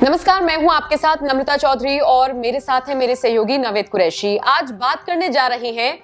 नमस्कार, मैं हूं आपके साथ नम्रता चौधरी और मेरे साथ है मेरे सहयोगी नवेद कुरैशी। आज बात करने जा रहे हैं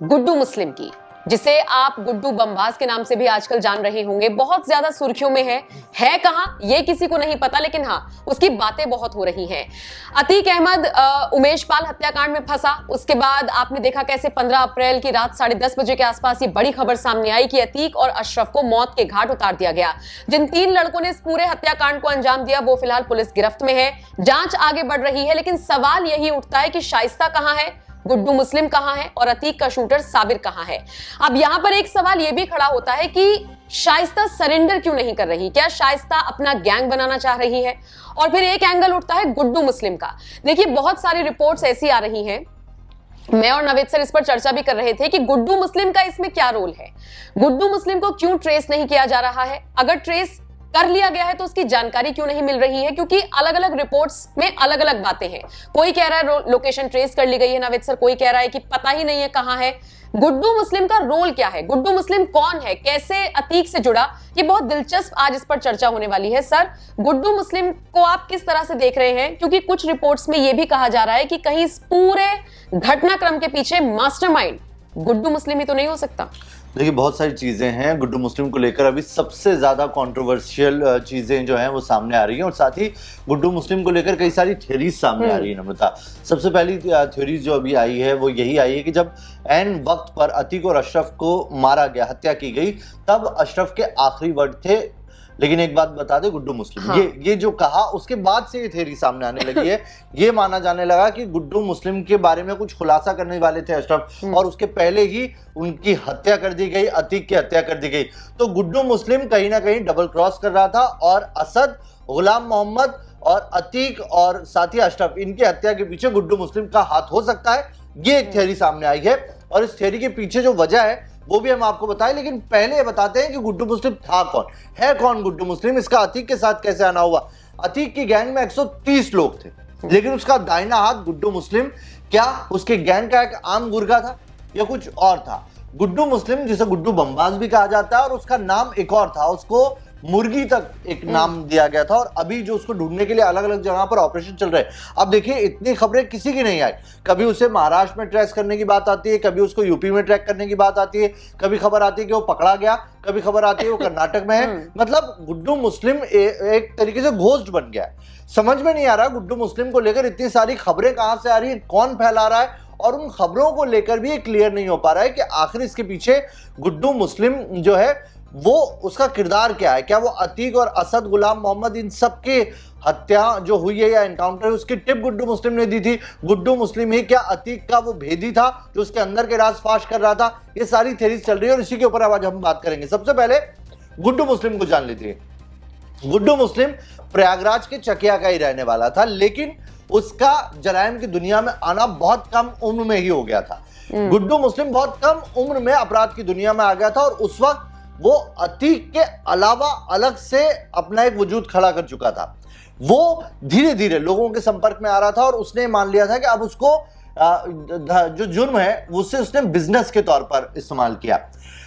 गुड्डू मुस्लिम की, जिसे आप गुड्डू बमबाज के नाम से भी आजकल जान रहे होंगे। बहुत ज्यादा सुर्खियों में है कहां ये किसी को नहीं पता, लेकिन हाँ, उसकी बातें बहुत हो रही हैं। अतीक अहमद उमेश पाल हत्याकांड में फंसा, उसके बाद आपने देखा कैसे 15 अप्रैल की रात 10:30 बजे के आसपास ये बड़ी खबर सामने आई कि अतीक और अशरफ को मौत के घाट उतार दिया गया। जिन 3 लड़कों ने इस पूरे हत्याकांड को अंजाम दिया वो फिलहाल पुलिस गिरफ्त में है, जांच आगे बढ़ रही है। लेकिन सवाल यही उठता है कि शाइस्ता कहां है, गुड्डू मुस्लिम कहां है और अतीक का शूटर साबिर कहां है। अब यहां पर एक सवाल यह भी खड़ा होता है कि शाइस्ता सरेंडर क्यों नहीं कर रही? क्या शाइस्ता अपना गैंग बनाना चाह रही है? और फिर एक एंगल उठता है गुड्डू मुस्लिम का। देखिए, बहुत सारी रिपोर्ट्स ऐसी आ रही हैं, मैं और नवेद सर इस पर चर्चा भी कर रहे थे कि गुड्डू मुस्लिम का इसमें क्या रोल है। गुड्डू मुस्लिम को क्यों ट्रेस नहीं किया जा रहा है? अगर ट्रेस कर लिया गया है तो उसकी जानकारी क्यों नहीं मिल रही है? क्योंकि अलग अलग रिपोर्ट्स में अलग अलग बातें हैं। कोई कह रहा है लोकेशन ट्रेस कर ली गई है नवेद सर, कोई कह रहा है कि पता ही नहीं है कहां है। गुड्डू मुस्लिम का रोल क्या है? गुड्डू मुस्लिम कौन है? कैसे अतीक से जुड़ा? ये बहुत दिलचस्प आज इस पर चर्चा होने वाली है। सर, गुड्डू मुस्लिम को आप किस तरह से देख रहे हैं? क्योंकि कुछ रिपोर्ट्स में यह भी कहा जा रहा है कि कहीं इस पूरे घटनाक्रम के पीछे मास्टरमाइंड गुड्डू मुस्लिम ही तो नहीं हो सकता। देखिए, बहुत सारी चीजें हैं गुड्डू मुस्लिम को लेकर। अभी सबसे ज्यादा कंट्रोवर्शियल चीजें जो हैं वो सामने आ रही हैं और साथ ही गुड्डू मुस्लिम को लेकर कई सारी थ्योरीज सामने आ रही है नम्रता। सबसे पहली थ्योरी जो अभी आई है वो यही आई है कि जब एन वक्त पर अतीक और अशरफ को मारा गया, हत्या की गई, तब अशरफ के आखिरी वर्ड थे लेकिन एक बात बता दे गुड्डू मुस्लिम। हाँ। ये जो कहा उसके बाद से ये थ्योरी सामने आने लगी है। ये माना जाने लगा कि गुड्डू मुस्लिम के बारे में कुछ खुलासा करने वाले थे अशरफ और उसके पहले ही उनकी हत्या कर दी गई, अतीक की हत्या कर दी गई। तो गुड्डू मुस्लिम कहीं ना कहीं डबल क्रॉस कर रहा था और असद, गुलाम मोहम्मद और अतीक और साथी अशरफ, इनकी हत्या के पीछे गुड्डू मुस्लिम का हाथ हो सकता है। ये एक थ्योरी सामने आई है और इस थ्योरी के पीछे जो वजह है वो भी हम आपको बताएं। लेकिन पहले ये बताते हैं कि गुड्डू मुस्लिम था कौन, है कौन गुड्डू मुस्लिम, इसका अतीक के साथ कैसे आना हुआ। अतीक की गैंग में 130 लोग थे, लेकिन उसका दाहिना हाथ गुड्डू मुस्लिम, क्या उसके गैंग का एक आम गुर्गा था या कुछ और था? गुड्डू मुस्लिम, जिसे गुड्डू बमबाज भी कहा जाता है, और उसका नाम एक और था, उसको मुर्गी तक एक नाम दिया गया था। और अभी जो उसको ढूंढने के लिए अलग अलग जगह पर ऑपरेशन चल रहे हैं। अब देखिए, इतनी खबरें किसी की नहीं आई। कभी उसे महाराष्ट्र में ट्रेस करने की बात आती है, कभी उसको यूपी में ट्रैक करने की बात आती है, कभी खबर आती है कि वो पकड़ा गया, कभी खबर आती है वो कर्नाटक में है। मतलब गुड्डू मुस्लिम एक तरीके से घोस्ट बन गया है। समझ में नहीं आ रहा गुड्डू मुस्लिम को लेकर इतनी सारी खबरें कहां से आ रही है, कौन फैला रहा है, और उन खबरों को लेकर भी क्लियर नहीं हो पा रहा है कि आखिर इसके पीछे गुड्डू मुस्लिम जो है वो उसका किरदार क्या है। क्या वो अतीक और असद, गुलाम मोहम्मद, इन सब के हत्या जो हुई है या एनकाउंटर, उसकी टिप गुड्डू मुस्लिम ने दी थी? गुड्डू मुस्लिम ही क्या अतीक का वो भेदी था जो उसके अंदर के राज फाश कर रहा था? ये सारी थ्योरीज चल रही है और इसी के ऊपर आज हम बात करेंगे। सबसे पहले गुड्डू मुस्लिम को जान लेते हैं। गुड्डू मुस्लिम प्रयागराज के चकिया का ही रहने वाला था, लेकिन उसका जराइम की दुनिया में आना बहुत कम उम्र में ही हो गया था। गुड्डू मुस्लिम बहुत कम उम्र में अपराध की दुनिया में आ गया था और उस वक्त वो अतीक के अलावा अलग से अपना एक वजूद खड़ा कर चुका था। वो धीरे धीरे लोगों के संपर्क में आ रहा था और उसने मान लिया था कि अब उसको जो जुर्म है उससे उसने बिजनेस के तौर पर इस्तेमाल किया।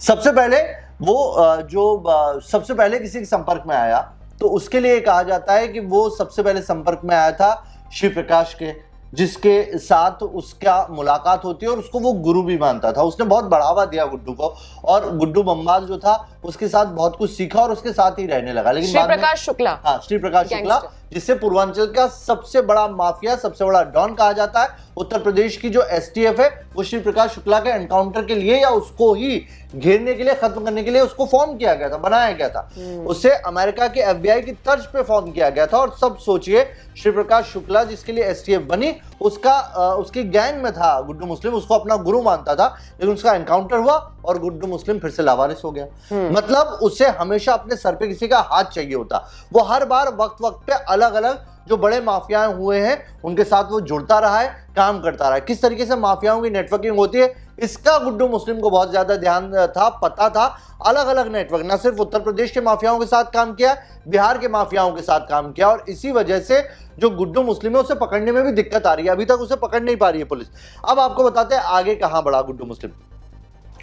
सबसे पहले वो सबसे पहले किसी के संपर्क में आया तो उसके लिए कहा जाता है कि वो सबसे पहले संपर्क में आया था शिव प्रकाश के, जिसके साथ उसका मुलाकात होती है और उसको वो गुरु भी मानता था। उसने बहुत बढ़ावा दिया गुड्डू को और गुड्डू बमबाज जो था उसके साथ बहुत कुछ सीखा और उसके साथ ही रहने लगा। लेकिन श्री प्रकाश शुक्ला, हाँ, श्री प्रकाश शुक्ला, जिसे पूर्वांचल का सबसे बड़ा माफिया, सबसे बड़ा डॉन कहा जाता है। उत्तर प्रदेश की जो एसटीएफ है वो श्री प्रकाश शुक्ला के एनकाउंटर के लिए या उसको ही घेरने के लिए, खत्म करने के लिए उसको फॉर्म किया गया था, बनाया गया था। उसे अमेरिका के एफबीआई की तर्ज पे फॉर्म किया गया था। और सब सोचिए, श्री प्रकाश शुक्ला जिसके लिए एसटीएफ बनी, उसकी गैंग में था गुड्डू मुस्लिम, उसको अपना गुरु मानता था, लेकिन उसका एनकाउंटर हुआ और गुड्डू मुस्लिम फिर से लावारिस हो गया। मतलब उसे हमेशा अपने सर पे किसी का हाथ चाहिए होता। वो हर बार वक्त वक्त पे अलग अलग जो बड़े माफियाएं हुए हैं उनके साथ वो जुड़ता रहा है, काम करता रहा है। किस तरीके से माफियाओं की नेटवर्किंग होती है इसका गुड्डू मुस्लिम को बहुत ज्यादा ध्यान था, पता था। अलग अलग नेटवर्क, न सिर्फ उत्तर प्रदेश के माफियाओं के साथ काम किया, बिहार के माफियाओं के साथ काम किया। और इसी वजह से जो गुड्डू मुस्लिम है उसे पकड़ने में भी दिक्कत आ रही है, अभी तक उसे पकड़ नहीं पा रही है पुलिस। अब आपको बताते हैं आगे कहां बढ़ा गुड्डू मुस्लिम।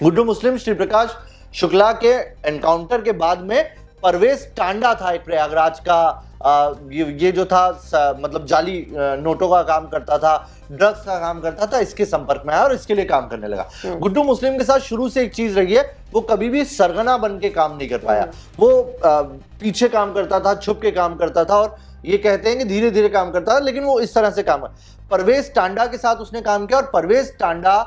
गुड्डू मुस्लिम श्री प्रकाश शुक्ला के एनकाउंटर के बाद में परवेज टांडा था एक प्रयागराज का, ये जो था मतलब जाली नोटों का काम करता था, ड्रग्स का काम करता था, इसके संपर्क में आया और इसके लिए काम करने लगा। गुड्डू मुस्लिम के साथ शुरू से एक चीज रही है, वो कभी भी सरगना बन के काम नहीं कर पाया। वो पीछे काम करता था, छुप के काम करता था, और ये कहते हैं कि धीरे धीरे काम करता था, लेकिन वो इस तरह से काम। परवेज टांडा के साथ उसने काम किया, और परवेज टांडा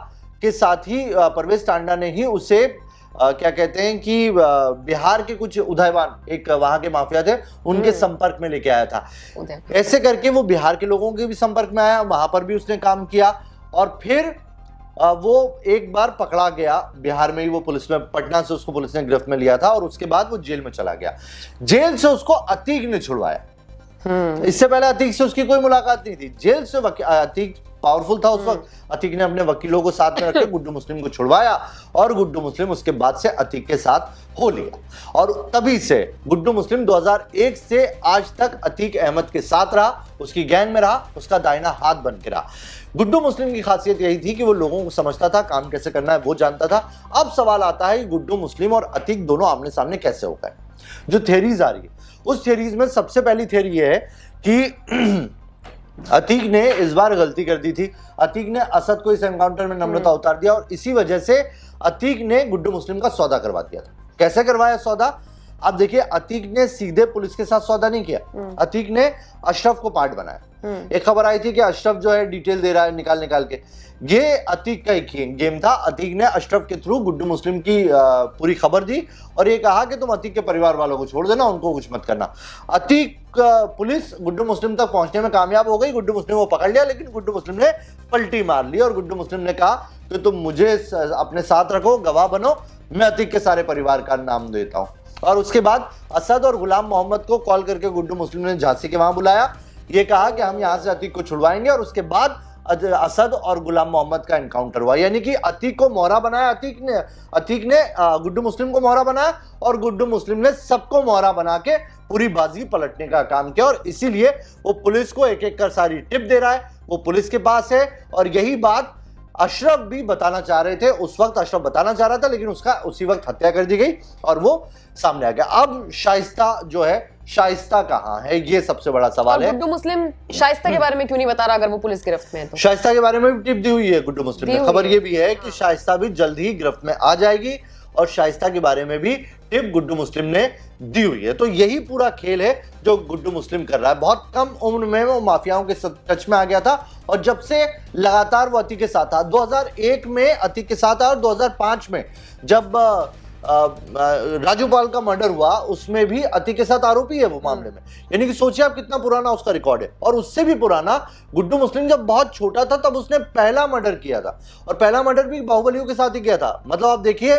के साथ ही परवेज टांडा ने ही उसे क्या कहते हैं कि बिहार के कुछ उदयवान एक वहां के माफिया थे, उनके संपर्क में लेके आया था। ऐसे करके वो बिहार के लोगों के भी संपर्क में आया, वहां पर भी उसने काम किया, और फिर वो एक बार पकड़ा गया बिहार में ही। वो पुलिस में, पटना से उसको पुलिस ने गिरफ्त में लिया था, और उसके बाद वो जेल में चला गया। जेल से उसको अतीक ने छुड़वाया। इससे पहले अतीक से उसकी कोई मुलाकात नहीं थी। जेल से अतीक पावरफुल था उस वक्त। अतीक ने अपने वकीलों को साथ में रख के गुड्डू मुस्लिम को छुड़वाया, और गुड्डू मुस्लिम उसके बाद से अतीक के साथ हो लिया, और तभी से गुड्डू मुस्लिम 2001 से आज तक अतीक अहमद के साथ रहा, उसकी गैंग में रहा, उसका दाहिना हाथ बन के रहा। गुड्डू मुस्लिम की खासियत यही थी कि वो लोगों को समझता था, काम कैसे करना है वो जानता था। अब सवाल आता है गुड्डू मुस्लिम और अतीक दोनों आमने सामने कैसे हो गए। जो थ्योरीज आ रही है, उस थ्योरीज में सबसे पहली थ्योरी ये है कि अतीक ने इस बार गलती कर दी थी। अतीक ने असद को इस एनकाउंटर में नम्रता उतार दिया, और इसी वजह से अतीक ने गुड्डू मुस्लिम का सौदा करवा दिया था। कैसे करवाया सौदा? आप देखिए, अतीक ने सीधे पुलिस के साथ सौदा नहीं किया, अतीक ने अशरफ को पार्ट बनाया। एक खबर आई थी कि अशरफ जो है डिटेल दे रहा है निकाल के, ये अतीक का एक गेम था। अतीक ने अशरफ के थ्रू गुड्डू मुस्लिम की पूरी खबर दी, और ये कहा कि तुम अतीक के परिवार वालों को छोड़ देना, उनको कुछ मत करना। अतीक पुलिस गुड्डू मुस्लिम तक पहुंचने में कामयाब हो गई, गुड्डू मुस्लिम को पकड़ लिया, लेकिन गुड्डू मुस्लिम ने पलटी मार ली, और गुड्डू मुस्लिम ने कहा कि तुम मुझे अपने साथ रखो, गवाह बनो, मैं अतीक के सारे परिवार का नाम देता हूं। और उसके बाद असद और गुलाम मोहम्मद को कॉल करके गुड्डू मुस्लिम ने झांसी के वहां बुलाया, ये कहा कि हम यहां से अतीक को छुड़वाएंगे, और उसके बाद असद और गुलाम मोहम्मद का एनकाउंटर हुआ। यानी कि अतीक को मोहरा बनाया अतीक ने गुड्डू मुस्लिम को मोहरा बनाया, और गुड्डू मुस्लिम ने सबको मोहरा बना के पूरी बाजी पलटने का काम किया। और इसीलिए वो पुलिस को एक एक कर सारी टिप दे रहा है, वो पुलिस के पास है। और यही बात अशरफ भी बताना चाह रहे थे, उस वक्त अशरफ बताना चाह रहा था, लेकिन उसका उसी वक्त हत्या कर दी गई, और वो सामने आ गया। अब शाइस्ता जो है, शाइस्ता कहाँ है, ये सबसे बड़ा सवाल है। गुड्डू मुस्लिम शाइस्ता के बारे में क्यों नहीं बता रहा अगर वो पुलिस गिरफ्त में है तो? शाइस्ता के बारे में भी टिप दी हुई है गुड्डू मुस्लिम ने। खबर ये भी है कि शाइस्ता भी जल्द ही गिरफ्त में आ जाएगी, और शाइस्ता के बारे में भी टिप गुड्डू मुस्लिम ने दी हुई है। तो यही पूरा खेल है जो गुड्डू मुस्लिम कर रहा है। बहुत कम उम्र में वो माफियाओं के टच में आ गया था, और जब से लगातार वो अतीक के साथ था। 2001 में अतीक के साथ था, और 2005 में जब राजूपाल का मर्डर हुआ, उसमें भी अतीक के साथ आरोपी है वो मामले में। यानी कि सोचिए आप कितना पुराना उसका रिकॉर्ड है। और उससे भी पुराना, गुड्डू मुस्लिम जब बहुत छोटा था तब उसने पहला मर्डर किया था, और पहला मर्डर भी बाहुबलियों के साथ ही किया था। मतलब आप देखिए,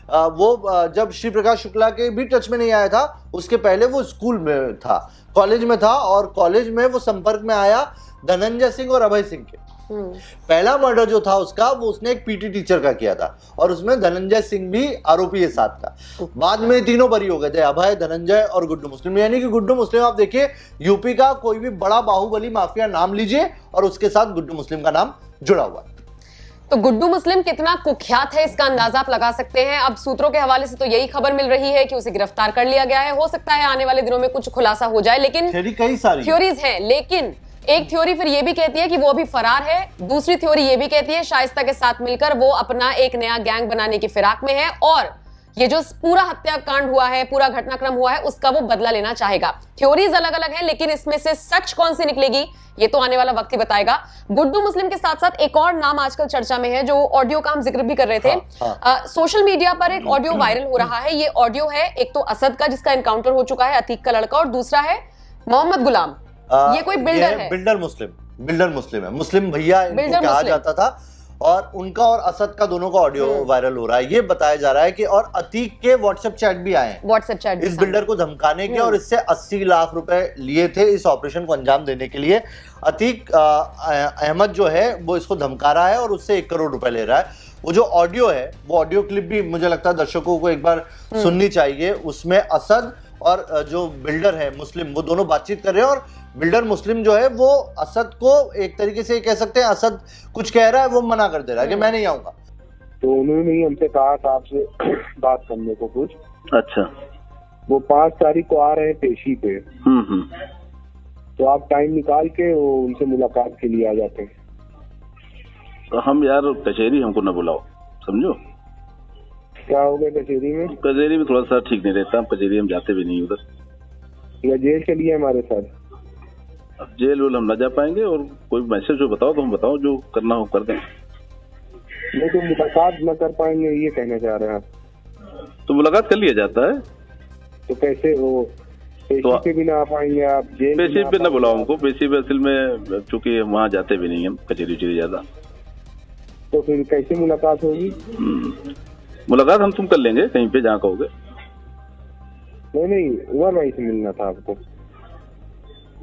वो जब श्री प्रकाश शुक्ला के भी टच में नहीं आया था, उसके पहले वो स्कूल में था, कॉलेज में था, और कॉलेज में वो संपर्क में आया धनंजय सिंह और अभय सिंह के। पहला मर्डर जो था उसका, वो उसने एक पीटी टीचर का किया था, और उसमें धनंजय सिंह भी आरोपी के साथ था। बाद में तीनों बरी हो गए थे, अभय, धनंजय और गुड्डू मुस्लिम। यानी कि गुड्डू मुस्लिम, आप देखिए, यूपी का कोई भी बड़ा बाहुबली माफिया नाम लीजिए, और उसके साथ गुड्डू मुस्लिम का नाम जुड़ा हुआ है। तो गुड्डू मुस्लिम कितना कुख्यात है इसका अंदाजा आप लगा सकते हैं। अब सूत्रों के हवाले से तो यही खबर मिल रही है कि उसे गिरफ्तार कर लिया गया है। हो सकता है आने वाले दिनों में कुछ खुलासा हो जाए, लेकिन कई सारी थ्योरीज हैं। लेकिन एक थ्योरी फिर ये भी कहती है कि वो अभी फरार है, दूसरी थ्योरी ये भी कहती है शाइस्ता के साथ मिलकर वो अपना एक नया गैंग बनाने की फिराक में है, और ये जो पूरा हत्याकांड हुआ है, पूरा घटनाक्रम हुआ है, उसका वो बदला लेना चाहेगा। थ्योरीज अलग अलग है, लेकिन इसमें से सच कौन सी निकलेगी ये तो आने वाला वक्त ही बताएगा। गुड्डू मुस्लिम के साथ साथ एक और नाम आजकल चर्चा में है, जो ऑडियो का हम जिक्र भी कर रहे थे। सोशल मीडिया पर एक ऑडियो वायरल हो रहा है। ये ऑडियो है एक तो असद का, जिसका एनकाउंटर हो चुका है, अतीक का लड़का, और दूसरा है मोहम्मद गुलाम। ये कोई बिल्डर है, बिल्डर मुस्लिम है, मुस्लिम भैया इनको कहा जाता था, और उनका और असद का दोनों का ऑडियो वायरल हो रहा है। ये बताया जा रहा है कि और अतीक के व्हाट्सएप चैट भी आए हैं, व्हाट्सएप चैट इस बिल्डर को धमकाने के, और इससे 80 लाख रुपए लिए थे इस ऑपरेशन को अंजाम देने के लिए। अतीक अहमद जो है वो इसको धमका रहा है, और उससे 1 करोड़ रुपए ले रहा है। वो जो ऑडियो है, वो ऑडियो क्लिप भी मुझे लगता है दर्शकों को एक बार सुननी चाहिए। उसमें असद और जो बिल्डर है मुस्लिम, वो दोनों बातचीत कर रहे हैं, और बिल्डर मुस्लिम जो है वो असद को एक तरीके से कह सकते हैं, असद कुछ कह रहा है, वो मना कर दे रहा है कि मैं नहीं आऊंगा। तो उन्होंने ही हमसे कहा था आपसे बात करने को कुछ। अच्छा। वो 5 तारीख को आ रहे हैं पेशी पे। हम्म। तो आप टाइम निकाल के वो उनसे मुलाकात के लिए आ जाते हैं। तो हम यार कचहरी हमको न बुलाओ, समझो। क्या हो गया कचहरी में? कचहरी में थोड़ा सा ठीक नहीं रहता, हम कचहरी हम जाते भी नहीं उधर। या जेल चलिए हमारे साथ। अब जेल वेल हम न जा पाएंगे, और कोई मैसेज हो बताओ तो हम बताओ, जो करना हो कर दें। नहीं तो मुलाकात न कर पाएंगे ये कहना चाह रहे हैं आप? तो मुलाकात कर लिया जाता है। तो कैसे वो पेशी तो पे भी ना आ पाएंगे आप? जेल पेशी पे न पाएंगे बुलाओ आप? हमको, पेशी पे असल में चूंकि वहाँ जाते भी नहीं हम, कचहरी चली ज्यादा। तो फिर कैसे मुलाकात होगी? मुलाकात हम तुम कर लेंगे कहीं पे जहाँ कहोगे। नहीं उमर भाई से मिलना था आपको।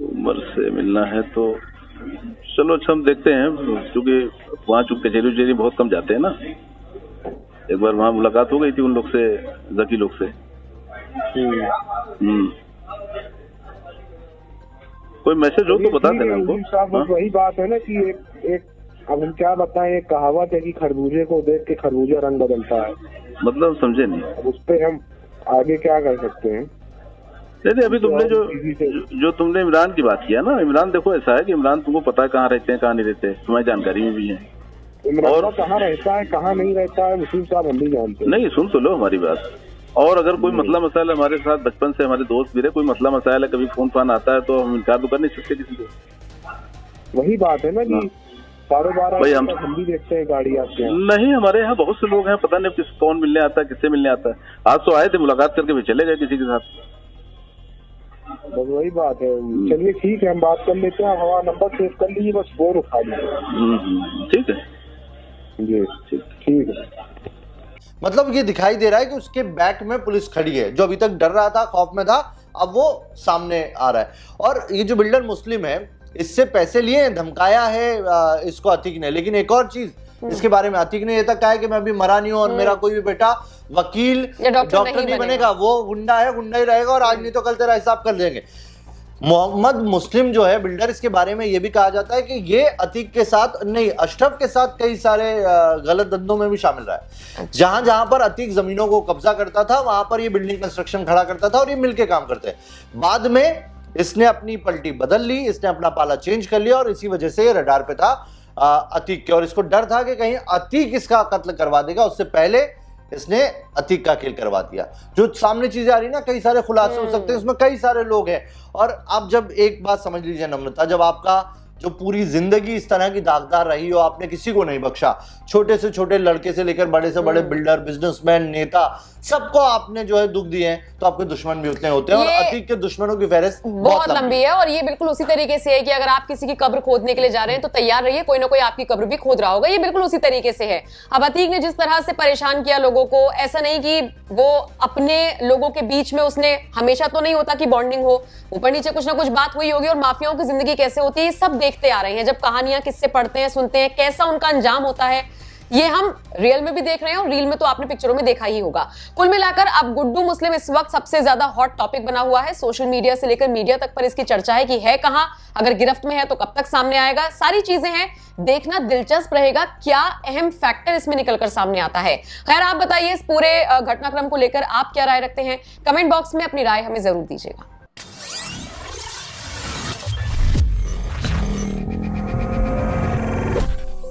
उमर से मिलना है तो चलो अच्छा, हम देखते हैं, क्योंकि वहाँ चूंकि कचहरी उचहरी बहुत कम जाते हैं ना। एक बार वहाँ मुलाकात हो गई थी उन लोग से, जकी लोग से। कोई मैसेज हो तो बता देना हमको। साहब हाँ? वही बात है ना कि एक अब हम क्या बताएं, एक कहावत है कि खरबूजे को देख के खरबूजा रंग बदलता है। मतलब समझे नहीं। उस पे हम आगे क्या कर सकते हैं? नहीं, अभी तुमने जो तुमने इमरान की बात किया ना, इमरान देखो ऐसा है कि इमरान तुमको पता है कहाँ रहते हैं कहाँ नहीं रहते, तुम्हारी जानकारी में भी है। इमरान कहाँ रहता है कहाँ नहीं रहता है मुस्लिम साहब हम नहीं जानते। नहीं, सुन तो लो हमारी बात। और अगर कोई मसला मसाइल हमारे साथ बचपन से हमारे दोस्त भी रहे, कोई मसला मसाइल है, कभी फोन फान आता है तो हम इनकार तो कर नहीं सकते किसी को। वही बात है ना कि 12:30 भाई हम भी देखते हैं गाड़ी आपके यहाँ। नहीं, हमारे यहाँ बहुत से लोग हैं, पता नहीं किस कौन मिलने आता है, किससे मिलने आता है। आज तो आए थे, मुलाकात करके भी चले गए किसी के साथ। बस वही बात है। चलिए ठीक है, हम बात कर लेते हैं। हमारा नंबर सेव कर लीजिए, बस फोन उठा लीजिए। ठीक है जी ठीक है। मतलब ये दिखाई दे रहा है कि उसके बैक में पुलिस खड़ी है, जो अभी तक डर रहा था, खौफ में था, अब वो सामने आ रहा है। और ये जो बिल्डर मुस्लिम है, इससे पैसे लिए, धमकाया है इसको अतीक ने। लेकिन एक और चीज इसके बारे में अतीक ने ये तक कहा है कि मैं अभी मरा नहीं हूं और मेरा कोई भी बेटा वकील डॉक्टर नहीं बनेगा, वो गुंडा है, गुंडा ही रहेगा, और आज नहीं तो कल तेरा हिसाब कर देंगे। मोहम्मद मुस्लिम जो है बिल्डर, इसके बारे में ये भी कहा जाता है कि ये अतीक के साथ नहीं, अशरफ के साथ कई सारे गलत धंधों में भी शामिल रहा है। जहां जहां पर अतीक जमीनों को कब्जा करता था, वहां पर ये बिल्डिंग कंस्ट्रक्शन खड़ा करता था और ये मिलके काम करते हैं। बाद में इसने अपनी पलटी बदल ली, इसने अपना पाला चेंज कर लिया, और इसी वजह से ये रडार पे था अतीक के। और इसको डर था कि कहीं अतीक इसका कत्ल करवा देगा, उससे पहले इसने अतीक का खेल करवा दिया। जो सामने चीजें आ रही ना, कई सारे खुलासे हो सकते हैं, उसमें कई सारे लोग हैं। और आप जब एक बात समझ लीजिए नम्रता, जब आपका जो पूरी जिंदगी इस तरह की दागदार रही हो, आपने किसी को नहीं बख्शा, छोटे से छोटे लड़के से लेकर बड़े से बड़े बिल्डर, बिजनेसमैन, नेता, सबको आपने जो है दुख दिए हैं, तो आपके दुश्मन भी उतने होते हैं। और अतीक के दुश्मनों की फहरिस्त बहुत लंबी है। और ये बिल्कुल उसी तरीके से है कि अगर आप किसी की कब्र खोदने के लिए जा रहे हैं तो तैयार रहिए, कोई ना कोई आपकी कब्र भी खोद रहा होगा। ये बिल्कुल उसी तरीके से है। अब अतीक ने जिस तरह से परेशान किया लोगों को, ऐसा नहीं कि वो अपने लोगों के बीच में, उसने हमेशा तो नहीं होता कि बॉन्डिंग हो, ऊपर नीचे कुछ ना कुछ बात हुई होगी। और माफियाओं की जिंदगी कैसे होती है, ये सब देखते आ रहे हैं। जब कहानियां किससे पढ़ते हैं, सुनते हैं, कैसा उनका अंजाम होता है, ये हम रियल में भी देख रहे हैं और रील में तो आपने पिक्चरों में देखा ही होगा। कुल मिलाकर अब गुड्डू मुस्लिम इस वक्त सबसे ज्यादा हॉट टॉपिक बना हुआ है। सोशल मीडिया से लेकर मीडिया तक पर इसकी चर्चा है कि है कहां, अगर गिरफ्त में है तो कब तक सामने आएगा। सारी चीजें हैं, देखना दिलचस्प रहेगा क्या अहम फैक्टर इसमें निकलकर सामने आता है। खैर, आप बताइए इस पूरे घटनाक्रम को लेकर आप क्या राय रखते हैं? कमेंट बॉक्स में अपनी राय हमें जरूर दीजिएगा।